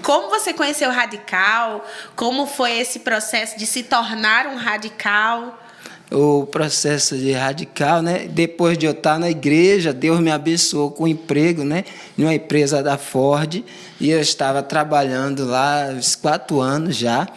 como você conheceu o Radical, como foi esse processo de se tornar um radical. O processo de radical, né? Depois de eu estar na igreja, Deus me abençoou com um emprego, né? Em uma empresa da Ford, e eu estava trabalhando lá uns 4 anos já,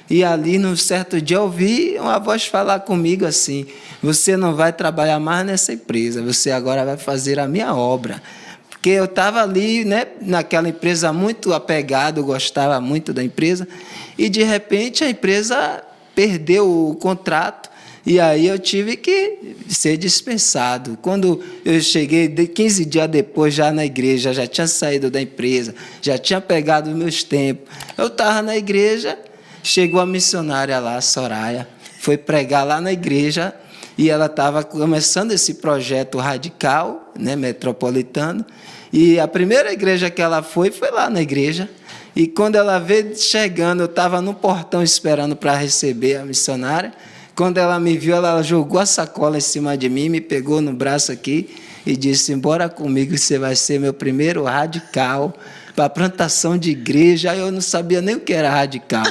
e ali, num certo dia, eu ouvi uma voz falar comigo assim: você não vai trabalhar mais nessa empresa, você agora vai fazer a minha obra. Porque eu estava ali, né, naquela empresa muito apegado, eu gostava muito da empresa, e de repente a empresa perdeu o contrato, e aí eu tive que ser dispensado. Quando eu cheguei, 15 dias depois, já na igreja, já tinha saído da empresa, já tinha pegado os meus tempos. Eu estava na igreja, chegou a missionária lá, a Soraya, foi pregar lá na igreja, e ela estava começando esse projeto radical, né, metropolitano, e a primeira igreja que ela foi lá na igreja. E quando ela veio chegando, eu estava no portão esperando para receber a missionária. Quando ela me viu, ela jogou a sacola em cima de mim, me pegou no braço aqui e disse: bora comigo, você vai ser meu primeiro radical para a plantação de igreja. Aí eu não sabia nem o que era radical.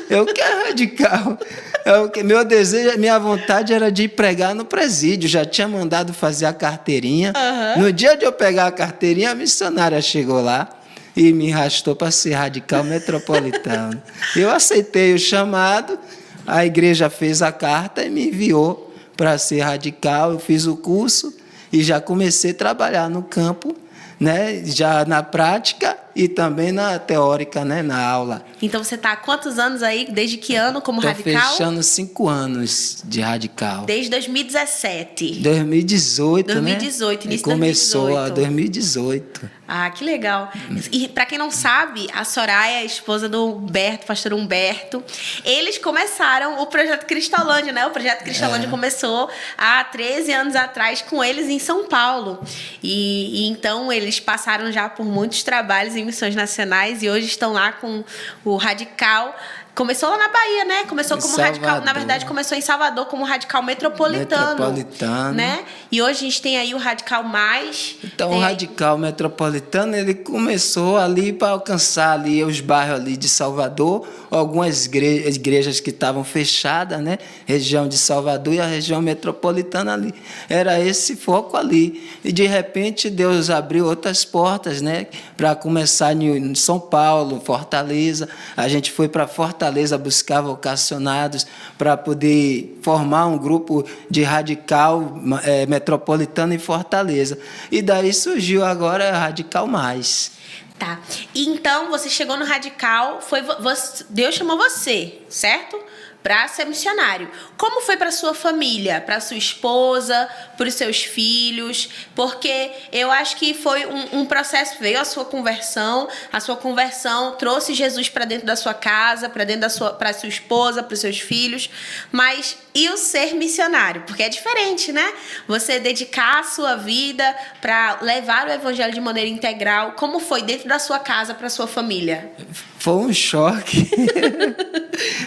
Eu quero radical. Meu desejo, minha vontade era de ir pregar no presídio. Já tinha mandado fazer a carteirinha. No dia de eu pegar a carteirinha, a missionária chegou lá e me arrastou para ser radical metropolitano. Eu aceitei o chamado, a igreja fez a carta e me enviou para ser radical. Eu fiz o curso e já comecei a trabalhar no campo, né, já na prática e também na teórica, né, na aula. Então você está há quantos anos aí? Desde que ano como radical? Estou fechando 5 anos de radical. Desde 2017. 2018, 2018, né? Início de 2018. Começou a 2018. Ah, que legal. E para quem não sabe, a Soraya é a esposa do Humberto, pastor Humberto. Eles começaram o Projeto Cristolândia, né? O Projeto Cristolândia começou há 13 anos atrás com eles em São Paulo. E então eles passaram já por muitos trabalhos em missões nacionais e hoje estão lá com o Radical. Começou lá na Bahia, né? Começou como radical, na verdade começou em Salvador como radical metropolitano, né? E hoje a gente tem aí o Radical Mais. Então o radical metropolitano, ele começou ali para alcançar ali os bairros ali de Salvador, algumas igrejas que estavam fechadas, né? Região de Salvador e a região metropolitana ali. Era esse foco ali. E de repente Deus abriu outras portas, né? Para começar em São Paulo, Fortaleza. A gente foi para Fortaleza buscar vocacionados para poder formar um grupo de radical metropolitano em Fortaleza. E daí surgiu agora Radical Mais. Tá. Então, você chegou no Radical, Deus chamou você, certo? Para ser missionário. Como foi para sua família, para sua esposa, para os seus filhos? Porque eu acho que foi um processo, veio a sua conversão trouxe Jesus para dentro da sua casa, para sua esposa, para os seus filhos, mas e o ser missionário? Porque é diferente, né? Você dedicar a sua vida para levar o evangelho de maneira integral. Como foi dentro da sua casa para sua família? Foi um choque.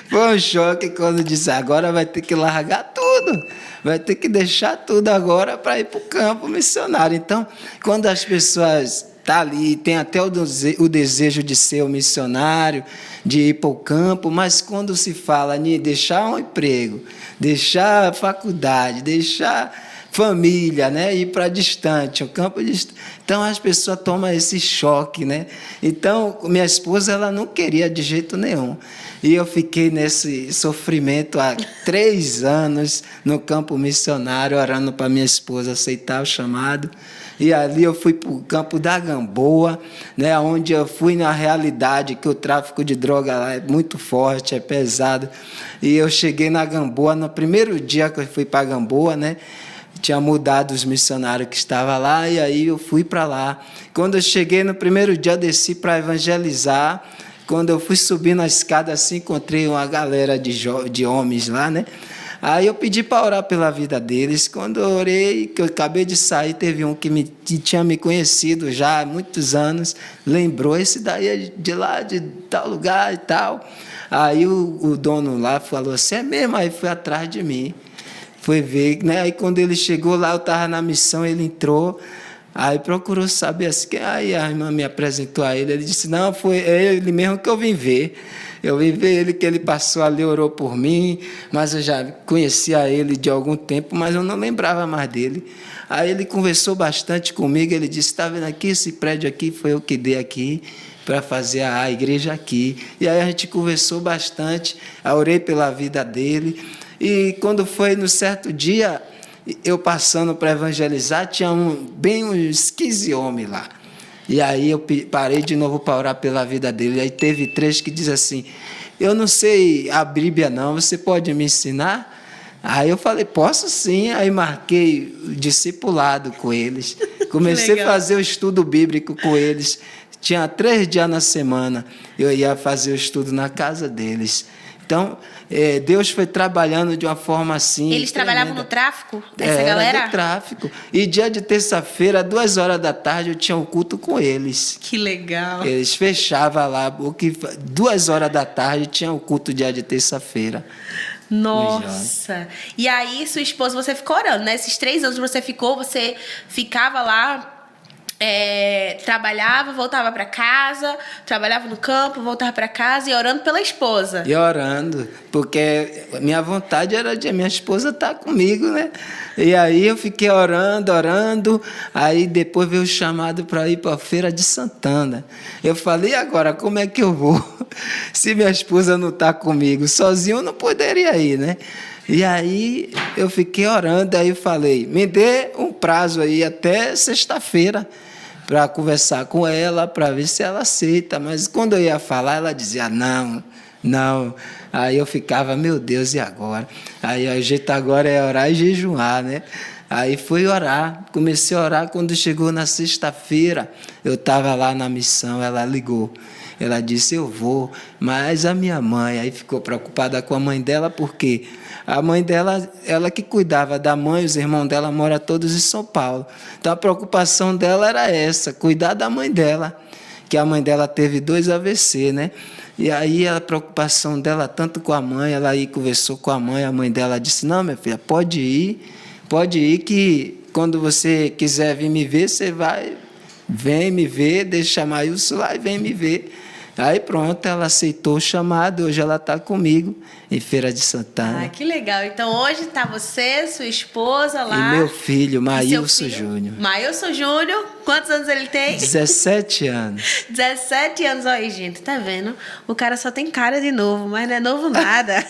Foi um choque quando disse: agora vai ter que largar tudo. Vai ter que deixar tudo agora para ir para o campo missionário. Então, quando as pessoas estão ali, tem até o desejo de ser um missionário, de ir para o campo, mas quando se fala em deixar um emprego, deixar a faculdade, deixar família, né, ir para distante, o campo distante. Então as pessoas tomam esse choque, né? Então minha esposa, ela não queria de jeito nenhum. E eu fiquei nesse sofrimento há 3 anos no campo missionário, orando para minha esposa aceitar o chamado. E ali eu fui para o campo da Gamboa, né, onde eu fui na realidade que o tráfico de droga lá é muito forte, é pesado. E eu cheguei na Gamboa, no primeiro dia que eu fui para a Gamboa, né, tinha mudado os missionários que estavam lá, e aí eu fui para lá. Quando eu cheguei no primeiro dia, desci para evangelizar. Quando eu fui subindo a escada, assim, encontrei uma galera de homens lá, né? Aí eu pedi para orar pela vida deles. Quando eu orei, que eu acabei de sair, teve um que tinha me conhecido já há muitos anos, lembrou: esse daí é de lá, de tal lugar e tal. Aí o dono lá falou assim: é mesmo? Aí foi atrás de mim. Foi ver, né? Aí quando ele chegou lá, eu estava na missão, ele entrou, Aí procurou saber assim, aí a irmã me apresentou a ele. Ele disse, não, foi ele mesmo que eu vim ver. Eu vim ver ele, que ele passou ali, orou por mim, mas eu já conhecia ele de algum tempo, mas eu não lembrava mais dele. Aí ele conversou bastante comigo, ele disse, está vendo aqui, esse prédio aqui foi eu que dei aqui para fazer a igreja aqui. E aí a gente conversou bastante, eu orei pela vida dele. E quando foi no certo dia, eu passando para evangelizar, tinha bem uns 15 homens lá. E aí eu parei de novo para orar pela vida dele. Aí teve 3 que diz assim, eu não sei a Bíblia não, você pode me ensinar? Aí eu falei, posso sim. Aí marquei o discipulado com eles. Comecei a fazer o estudo bíblico com eles. Tinha 3 dias na semana, eu ia fazer o estudo na casa deles. Então, Deus foi trabalhando de uma forma assim. Eles trabalhavam no tráfico dessa Era galera? No tráfico. E dia de terça-feira, 2 horas da tarde, eu tinha um culto com eles. Que legal. Eles fechavam lá, 2 horas da tarde tinha o culto dia de terça-feira. Nossa. E aí, sua esposa, você ficou orando, né? Esses 3 anos que você ficou, você ficava lá, trabalhava, voltava para casa, trabalhava no campo, voltava para casa e orando pela esposa. E orando, porque minha vontade era de minha esposa estar comigo, né? E aí eu fiquei orando, aí depois veio o chamado para ir para a Feira de Santana. Eu falei, e agora, como é que eu vou? Se minha esposa não está comigo, sozinho eu não poderia ir, né? E aí eu fiquei orando, aí eu falei, me dê um prazo aí até sexta-feira para conversar com ela, para ver se ela aceita. Mas quando eu ia falar, ela dizia, não. Aí eu ficava, meu Deus, e agora? Aí o jeito agora é orar e jejuar, né? Aí fui orar, comecei a orar. Quando chegou na sexta-feira, eu estava lá na missão, ela ligou. Ela disse, eu vou, mas a minha mãe, aí ficou preocupada com a mãe dela, porque a mãe dela, ela que cuidava da mãe, os irmãos dela moram todos em São Paulo. Então a preocupação dela era essa, cuidar da mãe dela, que a mãe dela teve 2 AVC, né? E aí a preocupação dela, tanto com a mãe, ela aí conversou com a mãe dela disse, não, minha filha, pode ir que quando você quiser vir me ver, você vem me ver, deixa a Maílson lá e vem me ver. Aí pronto, ela aceitou o chamado, hoje ela está comigo em Feira de Santana. Ah, que legal. Então hoje está você, sua esposa lá. E meu filho, Maílson Júnior. Maílson Júnior, quantos anos ele tem? 17 anos. 17 anos, aí, gente, tá vendo? O cara só tem cara de novo, mas não é novo nada.